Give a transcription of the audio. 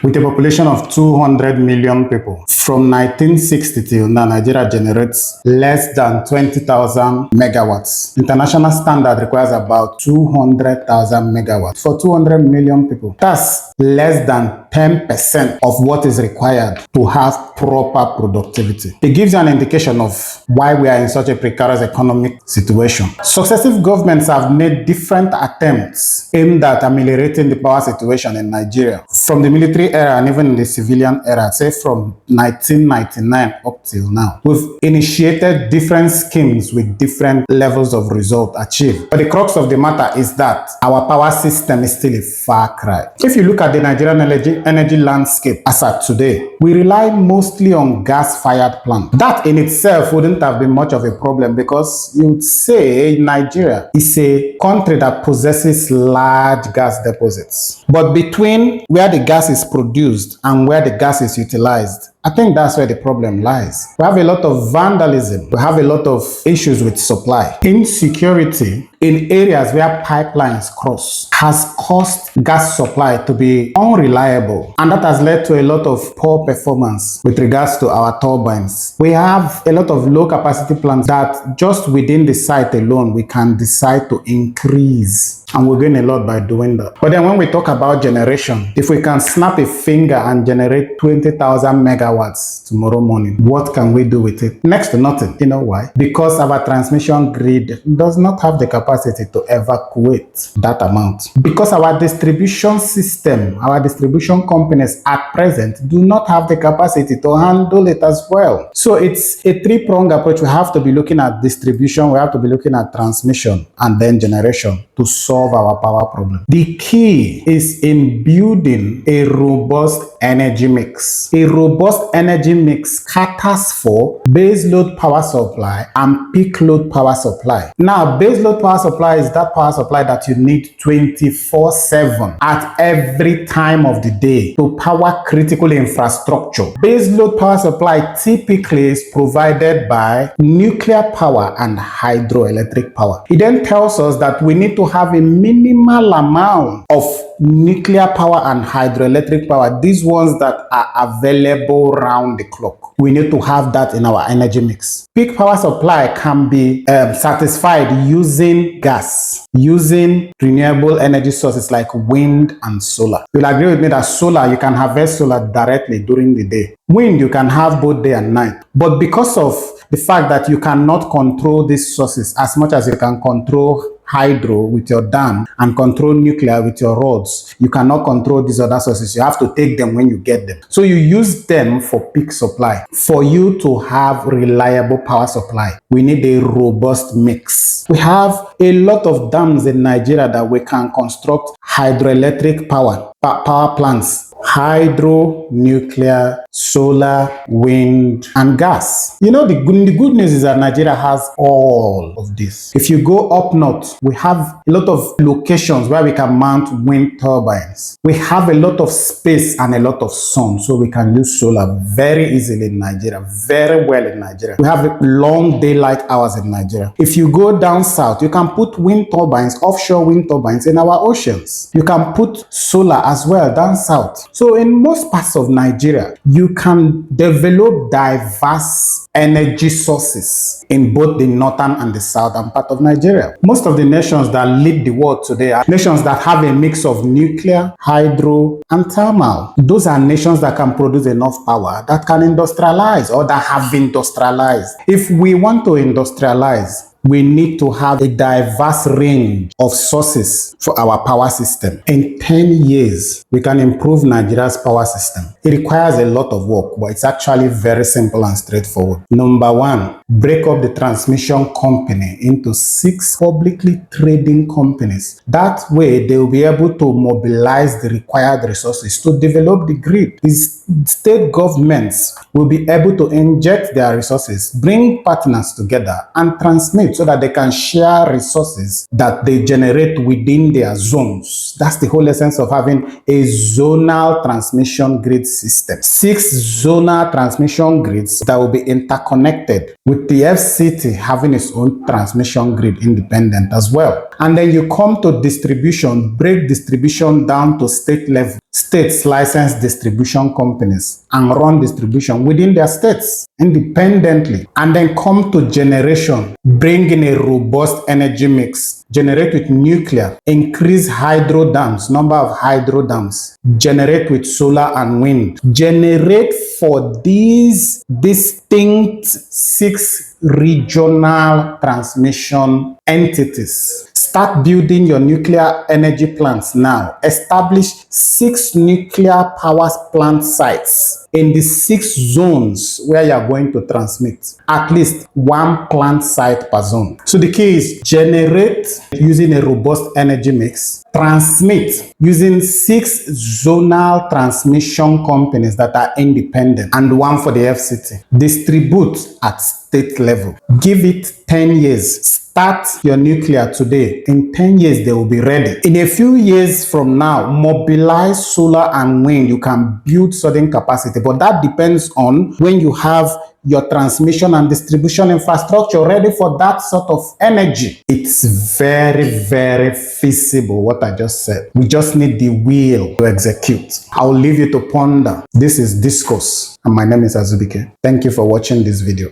With a population of 200 million people, from 1960 till now, Nigeria generates less than 20,000 megawatts. International standard requires about 200,000 megawatts for 200 million people. That's less than 10% of what is required to have proper productivity. It gives you an indication of why we are in such a precarious economic situation. Successive governments have made different attempts aimed at ameliorating the power situation in Nigeria. From the military era and even in the civilian era, say from 1999 up till now, we've initiated different schemes with different levels of result achieved. But the crux of the matter is that our power system is still a far cry. If you look at the Nigerian energy landscape as at today, we rely mostly on gas-fired plants. That in itself wouldn't have been much of a problem because you'd say Nigeria is a country that possesses large gas deposits. But between where the gas is produced and where the gas is utilized, I think that's where the problem lies. We have a lot of vandalism. We have a lot of issues with supply. Insecurity in areas where pipelines cross has caused gas supply to be unreliable, and that has led to a lot of poor performance with regards to our turbines. We have a lot of low capacity plants that just within the site alone we can decide to increase, and we're gain a lot by doing that. But then when we talk about generation, if we can snap a finger and generate 20,000 megawatts tomorrow morning, what can we do with it? Next to nothing. You know why? Because our transmission grid does not have the capacity to evacuate that amount. Because our distribution system, our distribution companies at present do not have the capacity to handle it as well. So it's a three-pronged approach. We have to be looking at distribution, we have to be looking at transmission, and then generation to solve our power problem. The key is in building a robust energy mix. A robust energy mix caters for base load power supply and peak load power supply. Now, base load power supply is that power supply that you need 24/7 at every time of the day to power critical infrastructure. Base load power supply typically is provided by nuclear power and hydroelectric power. It then tells us that we need to have a minimal amount of nuclear power and hydroelectric power, these ones that are available round the clock. We need to have that in our energy mix. Peak power supply can be satisfied using gas, using renewable energy sources like wind and solar. You'll agree with me that solar, you can harvest solar directly during the day. Wind, you can have both day and night. But because of the fact that you cannot control these sources as much as you can control hydro with your dam and control nuclear with your rods, you cannot control these other sources. You have to take them when you get them. So you use them for peak supply. For you to have reliable power supply, we need a robust mix. We have a lot of dams in Nigeria that we can construct hydroelectric power plants. Hydro, nuclear, solar, wind, and gas. You know, the good news is that Nigeria has all of this. If you go up north, we have a lot of locations where we can mount wind turbines. We have a lot of space and a lot of sun, so we can use solar very easily in Nigeria, very well in Nigeria. We have long daylight hours in Nigeria. If you go down south, you can put wind turbines, offshore wind turbines in our oceans. You can put solar as well down south. So in most parts of Nigeria, you can develop diverse energy sources in both the northern and the southern part of Nigeria. Most of the nations that lead the world today are nations that have a mix of nuclear, hydro, and thermal. Those are nations that can produce enough power that can industrialize or that have industrialized. If we want to industrialize, we need to have a diverse range of sources for our power system. In 10 years, we can improve Nigeria's power system. It requires a lot of work, but it's actually very simple and straightforward. Number one, break up the transmission company into 6 publicly trading companies. That way, they will be able to mobilize the required resources to develop the grid. These state governments will be able to inject their resources, bring partners together, and transmit so that they can share resources that they generate within their zones. That's the whole essence of having a zonal transmission grid system. 6 zonal transmission grids that will be interconnected, with the FCT having its own transmission grid independent as well. And then you come to distribution, break distribution down to state level. States license distribution companies and run distribution within their states independently, and then come to generation, bring in a robust energy mix, generate with nuclear, increase hydro dams, number of hydro dams, generate with solar and wind, generate for these distinct 6 regional transmission entities. Start building your nuclear energy plants now. Establish 6 nuclear power plant sites in the 6 zones where you are going to transmit. At least 1 plant site per zone. So the key is generate using a robust energy mix, transmit using 6 zonal transmission companies that are independent and 1 for the FCT. Distribute at state level. Give it 10 years. Start your nuclear today. In 10 years, they will be ready. In a few years from now, mobilize solar and wind. You can build certain capacity, but that depends on when you have your transmission and distribution infrastructure ready for that sort of energy. It's very, very feasible, what I just said. We just need the will to execute. I'll leave you to ponder. This is Discourse, and my name is Azubuike. Thank you for watching this video.